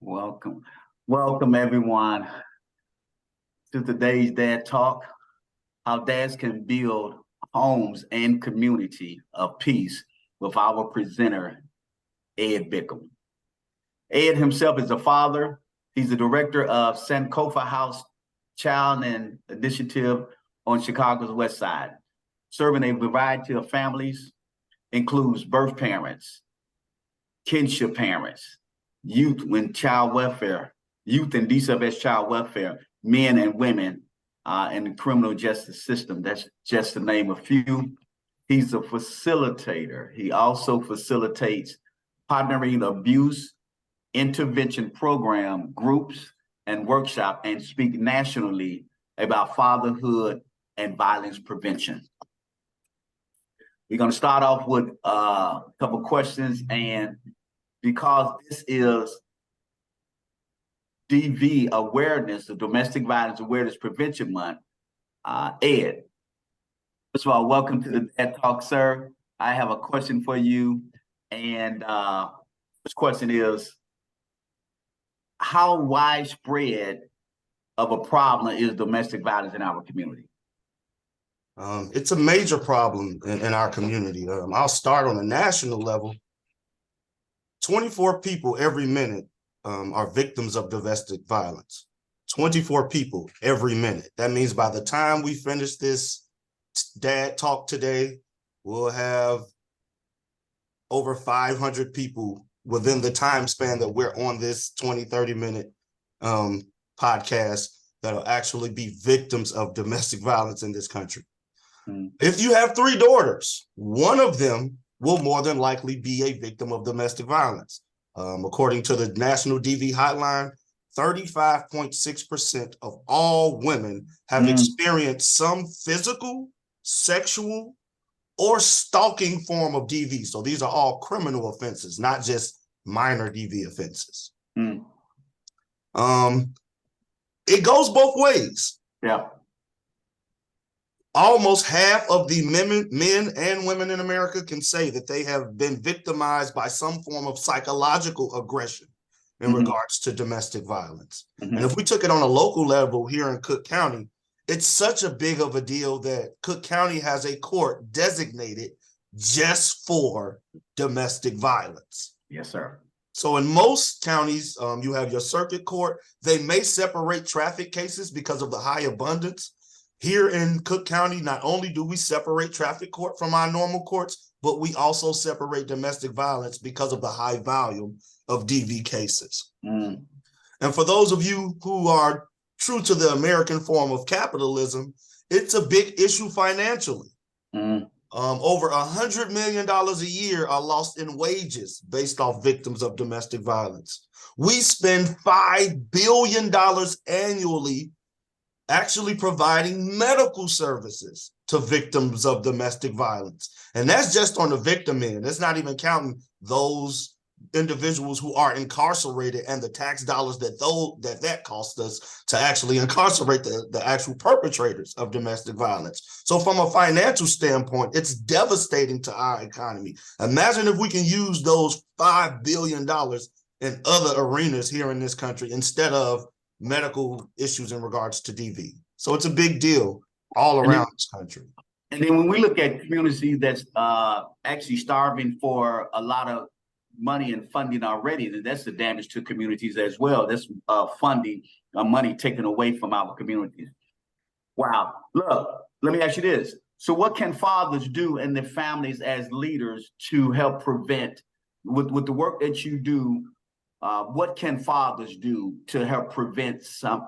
Welcome. Welcome, everyone, to today's Dad Talk, how dads can build homes and community of peace with our presenter, Ed Bickham. Ed himself is a father. He's the director of Sankofa House Child and Initiative on Chicago's West Side, serving a variety of families, includes birth parents, kinship parents, youth and child welfare, youth and DCFS child welfare, men and women in the criminal justice system. That's just to name a few. He's a facilitator. He also facilitates partnering abuse intervention program groups and workshop and speak nationally about fatherhood and violence prevention. We're going to start off with a couple questions, and because this is DV awareness, the Domestic Violence Awareness Prevention Month, Ed, first of all, welcome to the Dad Talk, sir. I have a question for you, and this question is, how widespread of a problem is domestic violence in our community? It's a major problem in our community. I'll start on a national level. 24 people every minute are victims of domestic violence. 24 people every minute. That means by the time we finish this Dad Talk today, we'll have over 500 people within the time span that we're on this 20-30 minute podcast that'll actually be victims of domestic violence in this country. If you have 3 daughters, one of them will more than likely be a victim of domestic violence. According to the National DV Hotline, 35.6% of all women have experienced some physical, sexual, or stalking form of DV. So these are all criminal offenses, not just minor DV offenses. It goes both ways. Yeah. Almost half of the men and women in America can say that they have been victimized by some form of psychological aggression in regards to domestic violence. And if we took it on a local level here in Cook County, it's such a big of a deal that Cook County has a court designated just for domestic violence. Yes, sir. So in most counties, you have your circuit court. They may separate traffic cases because of the high abundance. Here in Cook County, not only do we separate traffic court from our normal courts, but we also separate domestic violence because of the high volume of DV cases. And for those of you who are true to the American form of capitalism, it's a big issue financially. Over $100 million a year are lost in wages based off victims of domestic violence. We spend $5 billion annually actually providing medical services to victims of domestic violence. And that's just on the victim end. That's not even counting those individuals who are incarcerated and the tax dollars that cost us to actually incarcerate the actual perpetrators of domestic violence. So from a financial standpoint, it's devastating to our economy. Imagine if we can use those $5 billion in other arenas here in this country instead of medical issues in regards to DV. So it's a big deal all around this country. And then when we look at communities that's actually starving for a lot of money and funding already, then that's the damage to communities as well. That's funding, money taken away from our communities. Wow. Look, let me ask you this. So what can fathers do and their families as leaders to help prevent, with the work that you do, what can fathers do to help prevent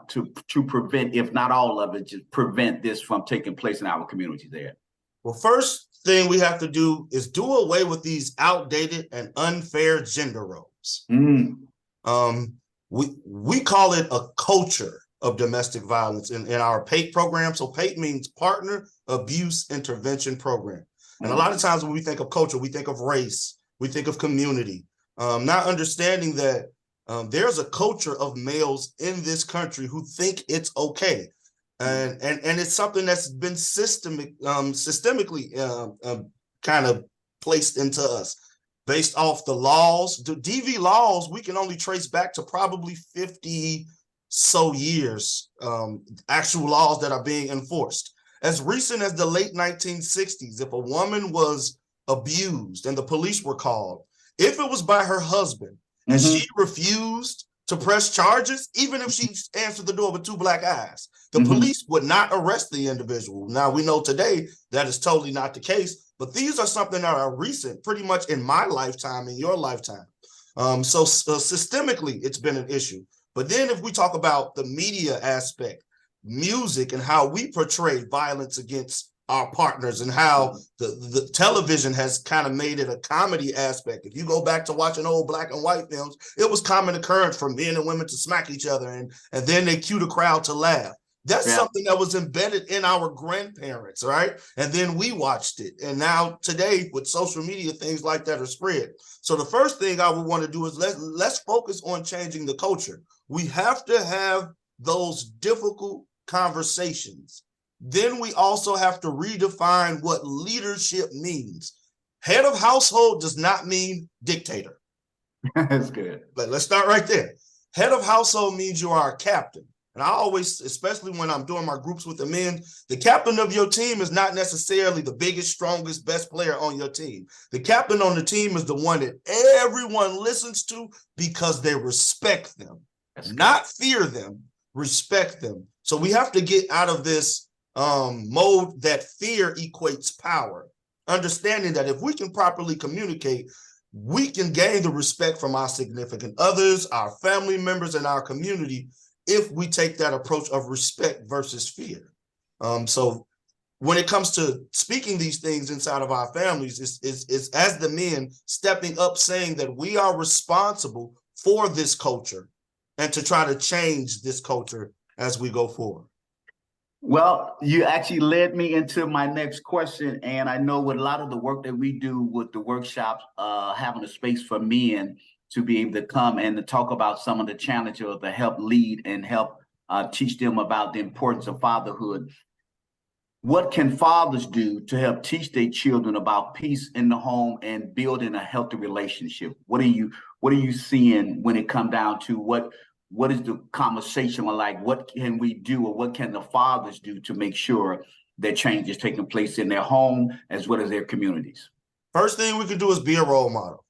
to prevent, if not all of it, just prevent this from taking place in our communities there? Well, first thing we have to do is do away with these outdated and unfair gender roles. We call it a culture of domestic violence in our PATE program. So PATE means Partner Abuse Intervention Program. And a lot of times when we think of culture, we think of race, we think of community. Not understanding that there's a culture of males in this country who think it's okay. And it's something that's been systemically kind of placed into us. based off the laws. The DV laws, we can only trace back to probably 50 so years, actual laws that are being enforced. As recent as the late 1960s, if a woman was abused and the police were called, if it was by her husband and she refused to press charges, even if she answered the door with 2 black eyes, the police would not arrest the individual. Now, we know today that is totally not the case, but these are something that are recent, pretty much in my lifetime, in your lifetime. So systemically, it's been an issue. But then if we talk about the media aspect, music, and how we portray violence against our partners, and how the television has kind of made it a comedy aspect. If you go back to watching old black and white films, it was common occurrence for men and women to smack each other, and then they cue the crowd to laugh. That's something that was embedded in our grandparents, right? And then we watched it. And now today with social media, things like that are spread. So the first thing I would want to do is let's focus on changing the culture. We have to have those difficult conversations. Then we also have to redefine what leadership means. Head of household does not mean dictator. That's good. But let's start right there. Head of household means you are a captain. And I always, especially when I'm doing my groups with the men, the captain of your team is not necessarily the biggest, strongest, best player on your team. The captain on the team is the one that everyone listens to because they respect them, not fear them, respect them. So we have to get out of this mode that fear equates power, understanding that if we can properly communicate, we can gain the respect from our significant others, our family members, and our community if we take that approach of respect versus fear. So when it comes to speaking these things inside of our families, it's as the men stepping up, saying that we are responsible for this culture and to try to change this culture as we go forward. Well, you actually led me into my next question. And I know with a lot of the work that we do with the workshops, having a space for men to be able to come and to talk about some of the challenges, to help lead and help teach them about the importance of fatherhood. What can fathers do to help teach their children about peace in the home and building a healthy relationship? What are you seeing when it comes down to what is the conversation like? What can we do, or what can the fathers do to make sure that change is taking place in their home as well as their communities? First thing we can do is be a role model.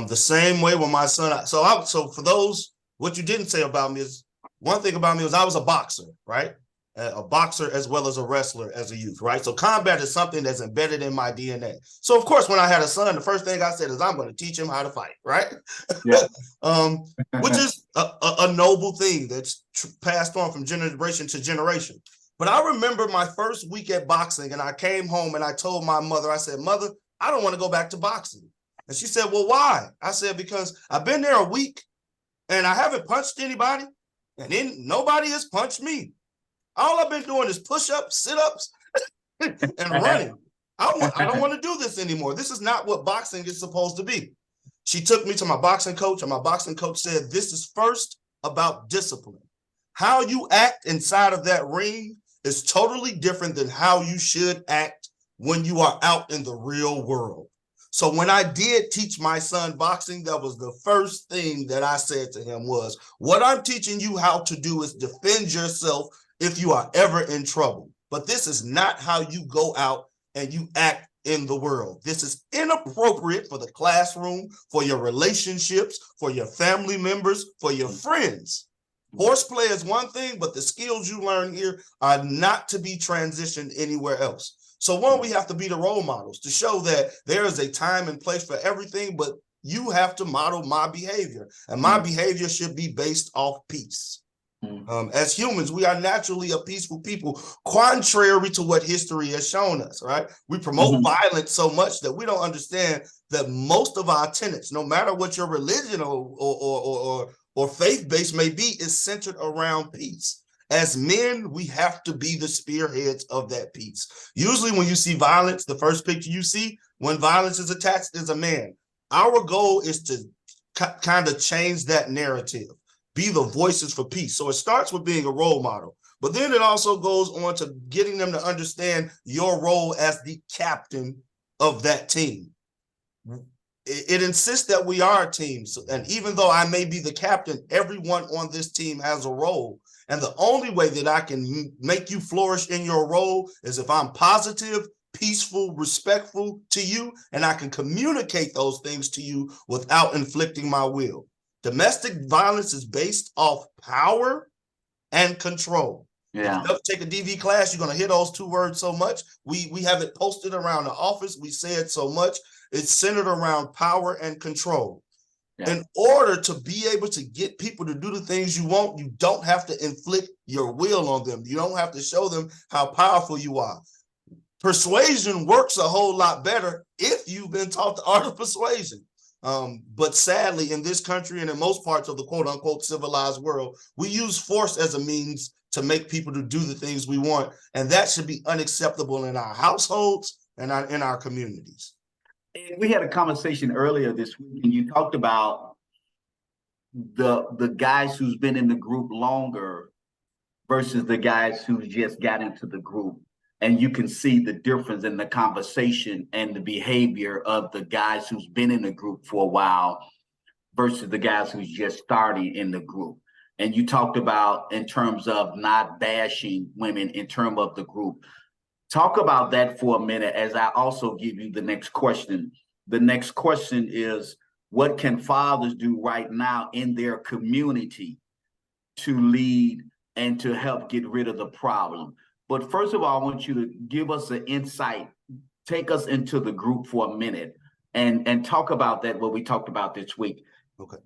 The same way when my son, so for those, what you didn't say about me is, one thing about me was I was a boxer, right? A boxer as well as a wrestler as a youth, right? So combat is something that's embedded in my DNA. So of course, when I had a son, the first thing I said is I'm going to teach him how to fight, right? Yeah. Which is a noble thing that's passed on from generation to generation. But I remember my first week at boxing, and I came home and I told my mother, I said, "Mother, I don't want to go back to boxing." And she said, "Well, why?" I said, "Because I've been there a week and I haven't punched anybody, and then nobody has punched me. All I've been doing is push-ups, sit-ups, and running. I don't want to do this anymore. This is not what boxing is supposed to be." She took me to my boxing coach, and my boxing coach said, "This is first about discipline. How you act inside of that ring is totally different than how you should act when you are out in the real world." So when I did teach my son boxing, that was the first thing that I said to him was, what I'm teaching you how to do is defend yourself if you are ever in trouble. But this is not how you go out and you act in the world. This is inappropriate for the classroom, for your relationships, for your family members, for your friends. Horseplay is one thing, but the skills you learn here are not to be transitioned anywhere else. So one, we have to be the role models to show that there is a time and place for everything, but you have to model my behavior, and my behavior should be based off peace. As humans, we are naturally a peaceful people, contrary to what history has shown us, right? We promote violence so much that we don't understand that most of our tenets, no matter what your religion or faith base may be, is centered around peace. As men, we have to be the spearheads of that peace. Usually when you see violence, the first picture you see when violence is attached is a man. Our goal is to kind of change that narrative, be the voices for peace. So it starts with being a role model, but then it also goes on to getting them to understand your role as the captain of that team. it insists that we are a team. So, and even though I may be the captain, everyone on this team has a role. And the only way that I can make you flourish in your role is if I'm positive, peaceful, respectful to you, and I can communicate those things to you without inflicting my will. Domestic violence is based off power and control. Yeah. If you ever take a DV class, you're going to hear those two words so much. We have it posted around the office. We say it so much. It's centered around power and control. Yeah. In order to be able to get people to do the things you want, you don't have to inflict your will on them. You don't have to show them how powerful you are. Persuasion works a whole lot better if you've been taught the art of persuasion. But sadly, in this country and in most parts of the quote unquote civilized world, we use force as a means to make people to do the things we want. And that should be unacceptable in our households and in our communities. We had a conversation earlier this week, and you talked about the guys who's been in the group longer versus the guys who just got into the group. And you can see the difference in the conversation and the behavior of the guys who's been in the group for a while versus the guys who's just starting in the group. And you talked about in terms of not bashing women in terms of the group. Talk about that for a minute as I also give you the next question. The next question is, what can fathers do right now in their community to lead and to help get rid of the problem? But first of all, I want you to give us an insight, take us into the group for a minute and talk about that, what we talked about this week. Okay.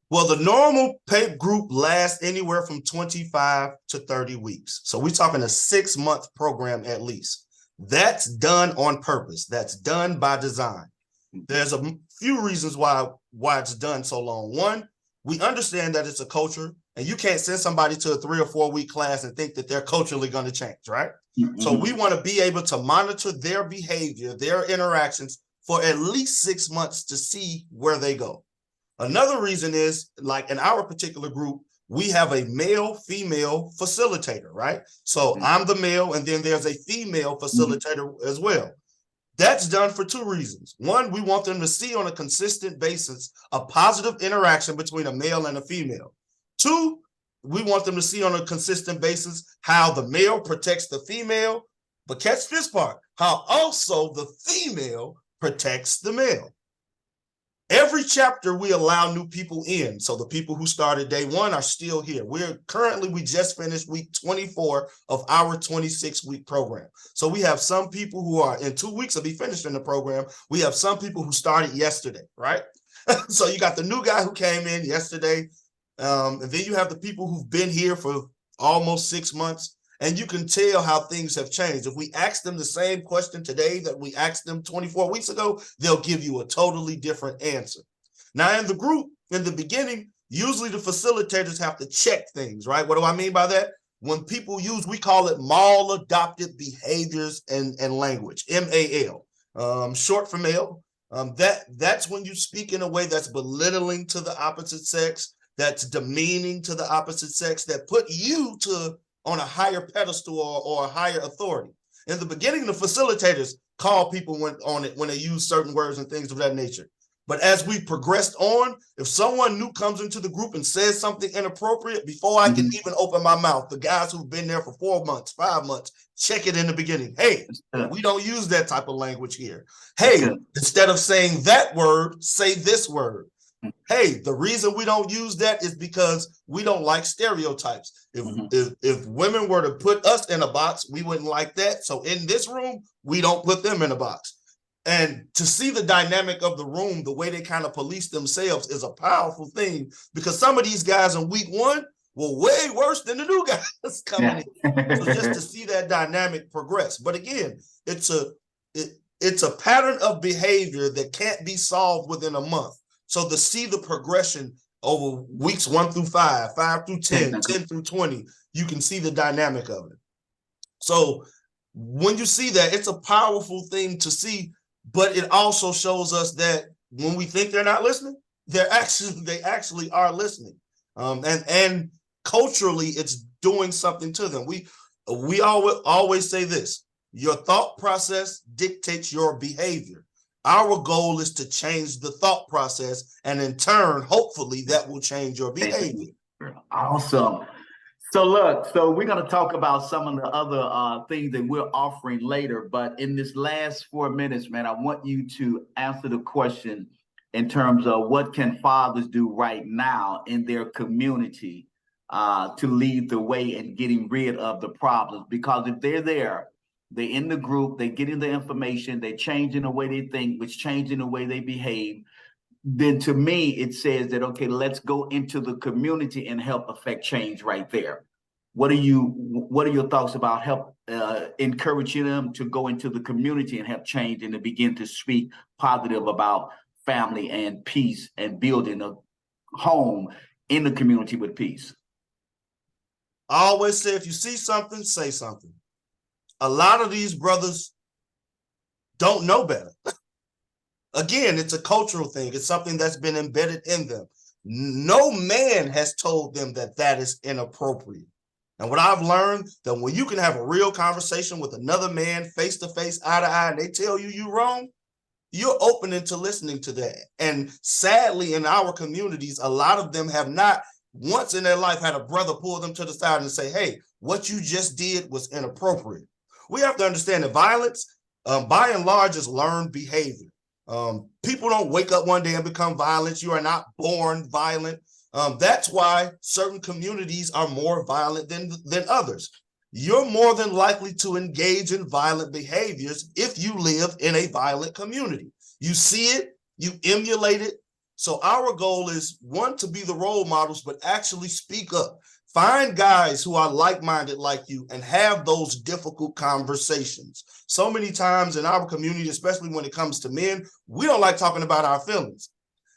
Well, the normal PAPE group lasts anywhere from 25 to 30 weeks. So we're talking a 6-month program at least. That's done on purpose. That's done by design. There's a few reasons why it's done so long. One, we understand that it's a culture, and you can't send somebody to a 3 or 4 week class and think that they're culturally going to change, right? Mm-hmm. So we want to be able to monitor their behavior, their interactions for at least 6 months to see where they go. Another reason is, like in our particular group, we have a male-female facilitator, right? So mm-hmm. I'm the male, and then there's a female facilitator mm-hmm. as well. That's done for 2 reasons. One, we want them to see on a consistent basis a positive interaction between a male and a female. 2, we want them to see on a consistent basis how the male protects the female, but catch this part, how also the female protects the male. Every chapter we allow new people in. So the people who started day 1 are still here. We just finished week 24 of our 26-week program. So we have some people who are in 2 weeks will be finished in the program. We have some people who started yesterday, right? So you got the new guy who came in yesterday. And then you have the people who've been here for almost 6 months. And you can tell how things have changed. If we ask them the same question today that we asked them 24 weeks ago, they'll give you a totally different answer. Now, in the group, in the beginning, usually the facilitators have to check things, right? What do I mean by that? When people we call it male adopted behaviors and language, MAL, short for male. That's when you speak in a way that's belittling to the opposite sex, that's demeaning to the opposite sex, that put you on a higher pedestal or a higher authority. In the beginning, the facilitators call people when they use certain words and things of that nature. But as we progressed on, if someone new comes into the group and says something inappropriate, before I can even open my mouth, the guys who've been there for 4 months, 5 months, check it in the beginning. Hey, we don't use that type of language here. Hey, instead of saying that word, say this word. Hey, the reason we don't use that is because we don't like stereotypes. If women were to put us in a box, we wouldn't like that. So in this room, we don't put them in a box. And to see the dynamic of the room, the way they kind of police themselves is a powerful thing, because some of these guys in week 1 were way worse than the new guys coming in. So just to see that dynamic progress. But again, it's a pattern of behavior that can't be solved within a month. So to see the progression over weeks 1 through 5, 5 through 10, 10 through 20, you can see the dynamic of it. So when you see that, it's a powerful thing to see, but it also shows us that when we think they're not listening, they actually are listening. And culturally, it's doing something to them. We always say this: your thought process dictates your behavior. Our goal is to change the thought process, and in turn, hopefully that will change your behavior. Awesome. So look, so we're going to talk about some of the other things that we're offering later, but in this last 4 minutes, man, I want you to answer the question in terms of what can fathers do right now in their community to lead the way in getting rid of the problems. Because if they're there, they're in the group, they're getting the information, they're changing the way they think, which changing the way they behave, then to me, it says that, okay, let's go into the community and help affect change right there. What are your thoughts about help encouraging them to go into the community and help change and to begin to speak positive about family and peace and building a home in the community with peace? I always say, if you see something, say something. A lot of these brothers don't know better. Again, it's a cultural thing. It's something that's been embedded in them. No man has told them that that is inappropriate. And what I've learned, that when you can have a real conversation with another man face to face, eye to eye, and they tell you you're wrong, you're open into listening to that. And sadly, in our communities, a lot of them have not once in their life had a brother pull them to the side and say, hey, what you just did was inappropriate. We have to understand that violence, by and large, is learned behavior. People don't wake up one day and become violent. You are not born violent. That's why certain communities are more violent than others. You're more than likely to engage in violent behaviors if you live in a violent community. You see it, you emulate it. So our goal is, one, to be the role models, but actually speak up. Find guys who are like-minded like you and have those difficult conversations. So many times in our community, especially when it comes to men, we don't like talking about our feelings.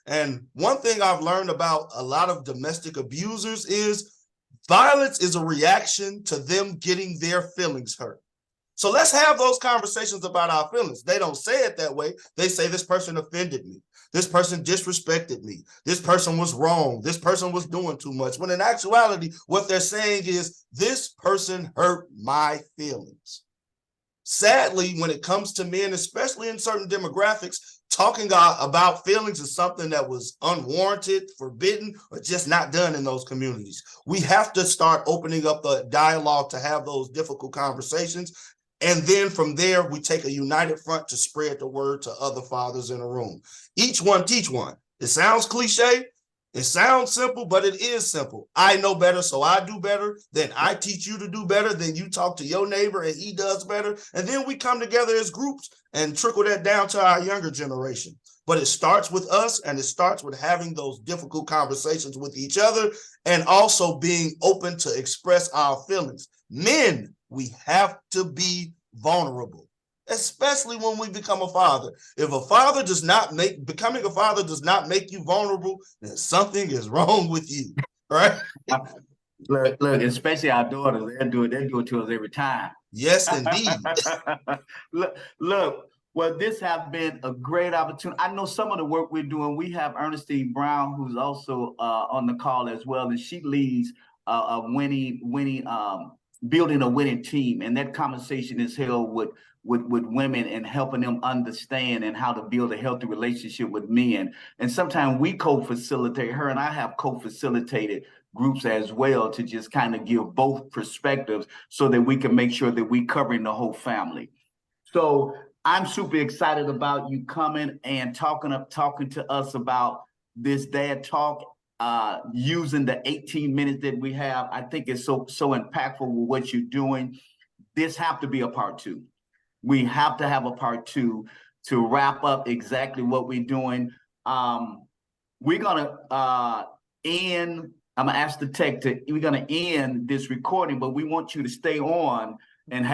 And one thing I've learned about a lot of domestic abusers is violence is a reaction to them getting their feelings hurt. So let's have those conversations about our feelings. They don't say it that way. They say, this person offended me. This person disrespected me. This person was wrong. This person was doing too much. When in actuality, what they're saying is, this person hurt my feelings. Sadly, when it comes to men, especially in certain demographics, talking about feelings is something that was unwarranted, forbidden, or just not done in those communities. We have to start opening up the dialogue to have those difficult conversations. And then from there, we take a united front to spread the word to other fathers in the room. Each one teach one. It sounds cliche. It sounds simple, but it is simple. I know better, so I do better. Then I teach you to do better. Then you talk to your neighbor and he does better. And then we come together as groups and trickle that down to our younger generation. But it starts with us, and it starts with having those difficult conversations with each other, and also being open to express our feelings. Men, we have to be vulnerable, especially when we become a father. If a father does not make, becoming a father does not make you vulnerable, then something is wrong with you, right? Look, especially our daughters, they do it to us every time. Yes, indeed. Look, well, this has been a great opportunity. I know some of the work we're doing. We have Ernestine Brown, who's also on the call as well, and she leads a winning building a winning team, and that conversation is held with women and helping them understand and how to build a healthy relationship with men. And sometimes we co-facilitate. Her and I have co-facilitated groups as well to just kind of give both perspectives so that we can make sure that we covering the whole family. So I'm super excited about you coming and talking to us about this Dad Talk. Using the 18 minutes that we have, I think it's so impactful with what you're doing. This have to be a part two. We have to have a part two to wrap up exactly what we're doing. We're gonna end. I'm gonna ask the tech we're gonna end this recording, but we want you to stay on and have